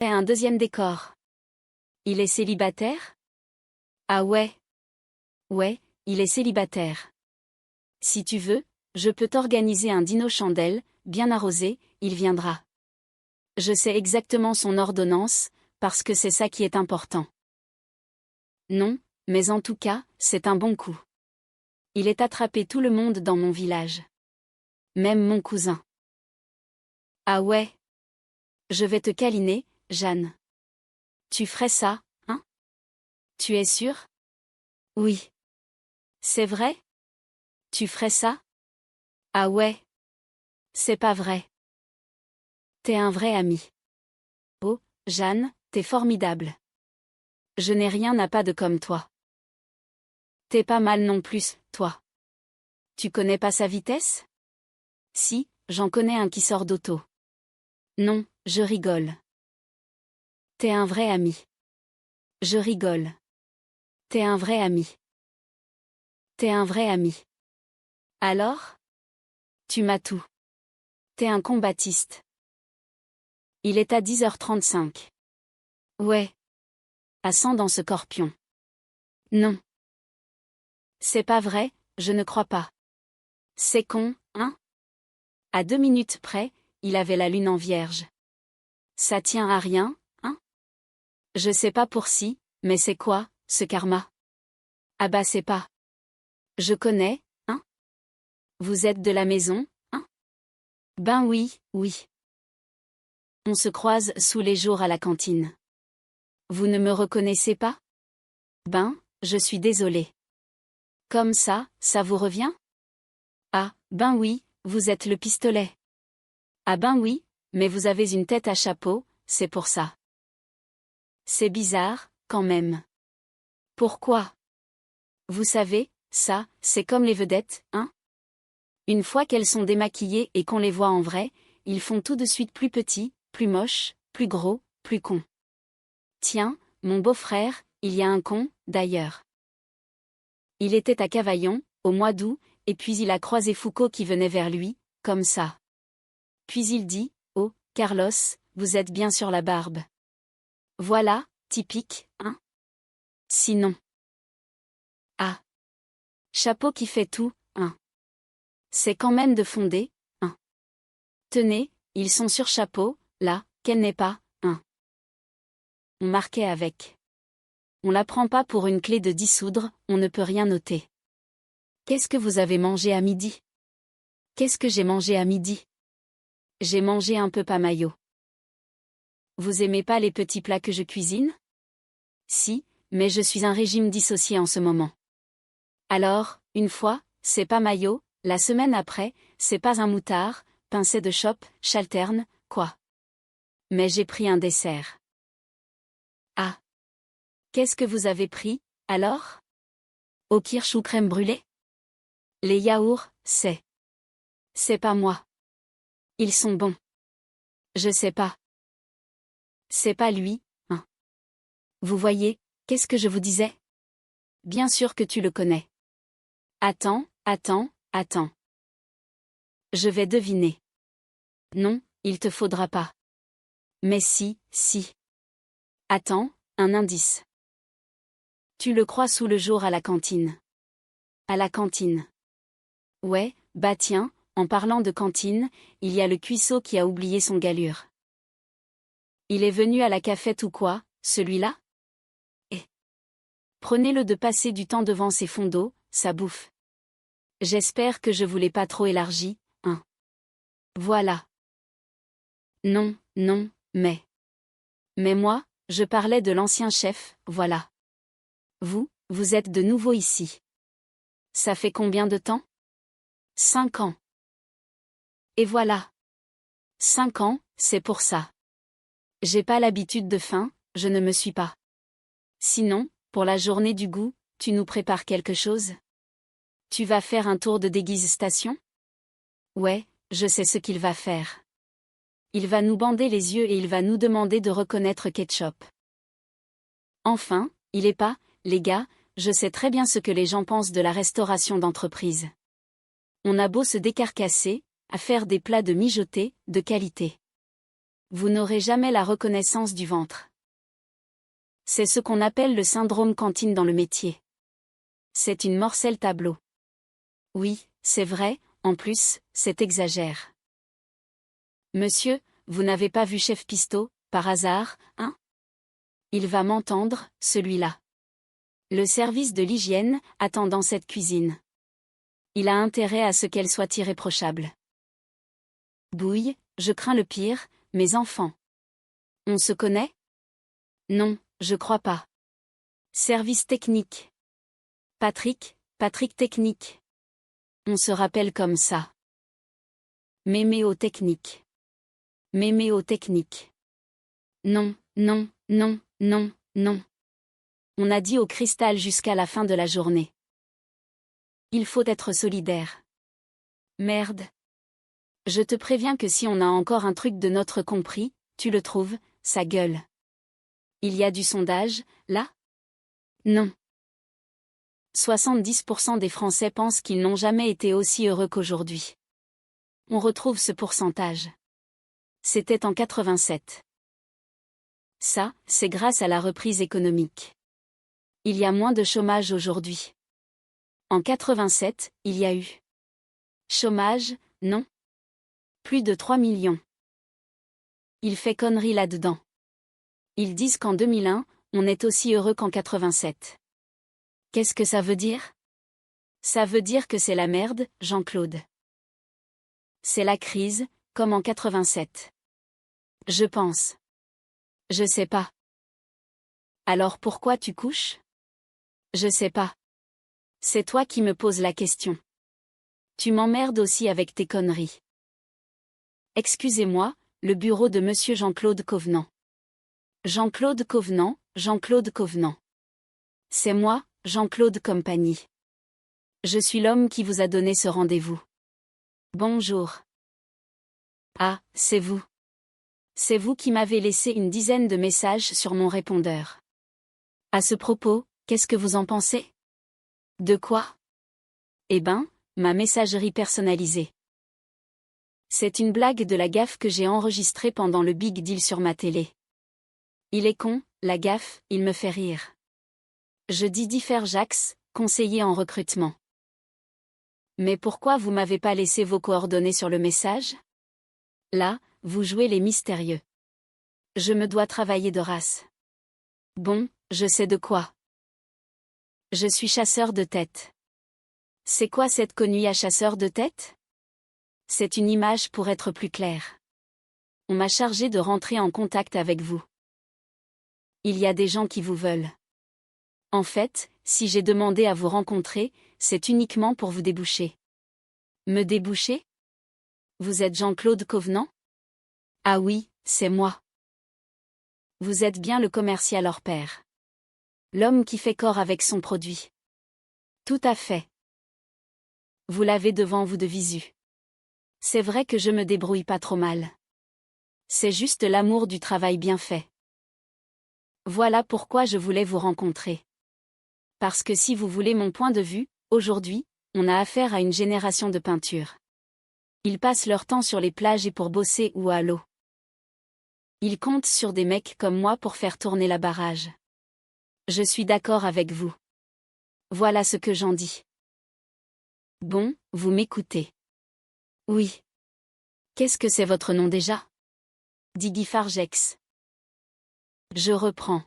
Et un deuxième décor. Il est célibataire? Ah ouais. Ouais, il est célibataire. Si tu veux, je peux t'organiser un dîner chandelle, bien arrosé, il viendra. Je sais exactement son ordonnance, parce que c'est ça qui est important. Non, mais en tout cas, c'est un bon coup. Il est attrapé tout le monde dans mon village. Même mon cousin. Ah ouais. Je vais te câliner, Jeanne. Tu ferais ça, hein? Tu es sûre? Oui. C'est vrai? Tu ferais ça? Ah ouais. C'est pas vrai. T'es un vrai ami. Oh, Jeanne, t'es formidable. Je n'ai rien à pas de comme toi. T'es pas mal non plus, toi. Tu connais pas sa vitesse? Si, j'en connais un qui sort d'auto. Non, je rigole. T'es un vrai ami. Je rigole. T'es un vrai ami. T'es un vrai ami. Alors? Tu m'as tout. T'es un combattiste. Il est à 10h35. Ouais. Ascendant ce Scorpion. Non. C'est pas vrai, je ne crois pas. C'est con, hein? À 2 minutes près, il avait la lune en Vierge. Ça tient à rien, hein? Je sais pas pour si, mais c'est quoi, ce karma? Ah bah c'est pas. Je connais, hein? Vous êtes de la maison, hein? Ben oui, oui. On se croise sous les jours à la cantine. Vous ne me reconnaissez pas? Ben, je suis désolé. Comme ça vous revient? Ah, ben oui, vous êtes le pistolet. Ah ben oui, mais vous avez une tête à chapeau, c'est pour ça. C'est bizarre, quand même. Pourquoi? Vous savez, ça, c'est comme les vedettes, hein? Une fois qu'elles sont démaquillées et qu'on les voit en vrai, ils font tout de suite plus petits, plus moches, plus gros, plus cons. Tiens, mon beau-frère, il y a un con, d'ailleurs. Il était à Cavaillon, au mois d'août, et puis il a croisé Foucault qui venait vers lui, comme ça. Puis il dit, oh, Carlos, vous êtes bien sur la barbe. Voilà, typique, hein? Sinon. Ah. Chapeau qui fait tout, hein? C'est quand même de fonder, hein? Tenez, ils sont sur chapeau, là, qu'elle n'est pas, hein? On marquait avec. On la prend pas pour une clé de dissoudre, on ne peut rien noter. Qu'est-ce que vous avez mangé à midi? Qu'est-ce que j'ai mangé à midi? J'ai mangé un peu pas maillot. Vous aimez pas les petits plats que je cuisine? Si, mais je suis un régime dissocié en ce moment. Alors, une fois, c'est pas maillot, la semaine après, c'est pas un moutard, pincé de chope, chalterne, quoi. Mais j'ai pris un dessert. Ah. Qu'est-ce que vous avez pris, alors? Au kirsch ou crème brûlée? Les yaourts, c'est. C'est pas moi. Ils sont bons. Je sais pas. C'est pas lui, hein. Vous voyez, qu'est-ce que je vous disais? Bien sûr que tu le connais. Attends, attends, attends. Je vais deviner. Non, il te faudra pas. Mais si, si. Attends, un indice. Tu le crois sous le jour à la cantine. À la cantine. Ouais, bah tiens, en parlant de cantine, il y a le cuisseau qui a oublié son galure. Il est venu à la cafette ou quoi, celui-là? Eh. Prenez-le de passer du temps devant ses fonds d'eau, ça bouffe. J'espère que je vous l'ai pas trop élargi, hein. Voilà. Non, non, mais. Mais moi, je parlais de l'ancien chef, voilà. Vous êtes de nouveau ici. Ça fait combien de temps? 5 ans. Et voilà. 5 ans, c'est pour ça. J'ai pas l'habitude de faim, je ne me suis pas. Sinon, pour la journée du goût, tu nous prépares quelque chose? Tu vas faire un tour de dégustation? Ouais, je sais ce qu'il va faire. Il va nous bander les yeux et il va nous demander de reconnaître ketchup. Enfin, il est pas, les gars, je sais très bien ce que les gens pensent de la restauration d'entreprise. On a beau se décarcasser, à faire des plats de mijotés, de qualité. vous n'aurez jamais la reconnaissance du ventre. C'est ce qu'on appelle le syndrome cantine dans le métier. C'est une morcelle tableau. Oui, c'est vrai, en plus, c'est exagère. Monsieur, vous n'avez pas vu Chef Pisto, par hasard, hein? Il va m'entendre, celui-là. Le service de l'hygiène, attend dans cette cuisine. Il a intérêt à ce qu'elle soit irréprochable. Bouille, je crains le pire, mes enfants. On se connaît? Non, je crois pas. Service technique. Patrick technique. On se rappelle comme ça. Méméo technique. Méméo technique. Non, non, non, non, non. On a dit au cristal jusqu'à la fin de la journée. Il faut être solidaire. Merde. Je te préviens que si on a encore un truc de notre compris, tu le trouves, sa gueule. Il y a du sondage, là? Non. 70% des Français pensent qu'ils n'ont jamais été aussi heureux qu'aujourd'hui. On retrouve ce pourcentage. C'était en 87. Ça, c'est grâce à la reprise économique. Il y a moins de chômage aujourd'hui. En 87, il y a eu. Chômage, non? Plus de 3 millions. Il fait connerie là-dedans. Ils disent qu'en 2001, on est aussi heureux qu'en 87. Qu'est-ce que ça veut dire? Ça veut dire que c'est la merde, Jean-Claude. C'est la crise, comme en 87. Je pense. Je sais pas. Alors pourquoi tu couches? Je sais pas. C'est toi qui me poses la question. Tu m'emmerdes aussi avec tes conneries. Excusez-moi, le bureau de Monsieur Jean-Claude Covenant. Jean-Claude Covenant, Jean-Claude Covenant. C'est moi, Jean-Claude Compagnie. Je suis l'homme qui vous a donné ce rendez-vous. Bonjour. Ah, c'est vous. C'est vous qui m'avez laissé une dizaine de messages sur mon répondeur. À ce propos, qu'est-ce que vous en pensez? De quoi? Eh ben, ma messagerie personnalisée. C'est une blague de la gaffe que j'ai enregistrée pendant le Big Deal sur ma télé. Il est con, la gaffe, il me fait rire. Je dis Differ Jax, conseiller en recrutement. Mais pourquoi vous m'avez pas laissé vos coordonnées sur le message? Là, vous jouez les mystérieux. Je me dois travailler de race. Bon, je sais de quoi. Je suis chasseur de tête. C'est quoi cette connuille à chasseur de tête? C'est une image pour être plus clair. On m'a chargé de rentrer en contact avec vous. Il y a des gens qui vous veulent. En fait, si j'ai demandé à vous rencontrer, c'est uniquement pour vous déboucher. Me déboucher? Vous êtes Jean-Claude Covenant? Ah oui, c'est moi. Vous êtes bien le commercial hors pair. L'homme qui fait corps avec son produit. Tout à fait. Vous l'avez devant vous de visu. C'est vrai que je me débrouille pas trop mal. C'est juste l'amour du travail bien fait. Voilà pourquoi je voulais vous rencontrer. Parce que si vous voulez mon point de vue, aujourd'hui, on a affaire à une génération de peinture. Ils passent leur temps sur les plages et pour bosser ou à l'eau. Ils comptent sur des mecs comme moi pour faire tourner la barrage. Je suis d'accord avec vous. Voilà ce que j'en dis. Bon, vous m'écoutez. Oui. Qu'est-ce que c'est votre nom déjà? Dit Guy Fargex. Je reprends.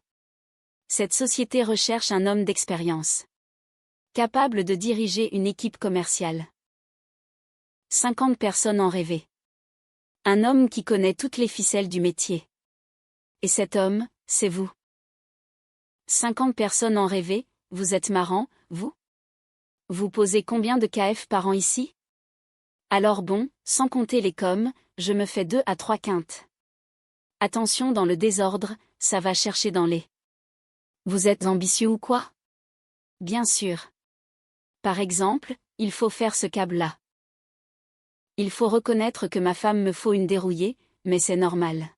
Cette société recherche un homme d'expérience. Capable de diriger une équipe commerciale. 50 personnes en rêvaient. Un homme qui connaît toutes les ficelles du métier. Et cet homme, c'est vous. 50 personnes en rêvaient, vous êtes marrant, vous? Vous posez combien de KF par an ici? Alors bon, sans compter les coms, je me fais 2 à 3 quintes. Attention dans le désordre, ça va chercher dans les. Vous êtes ambitieux ou quoi? Bien sûr. Par exemple, il faut faire ce câble-là. Il faut reconnaître que ma femme me faut une dérouillée, mais c'est normal.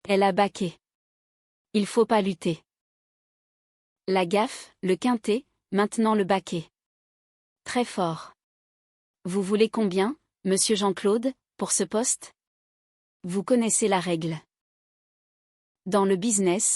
Elle a baqué. Il faut pas lutter. La gaffe, le quintet, maintenant le baquet. Très fort. Vous voulez combien, monsieur Jean-Claude, pour ce poste? Vous connaissez la règle. Dans le business,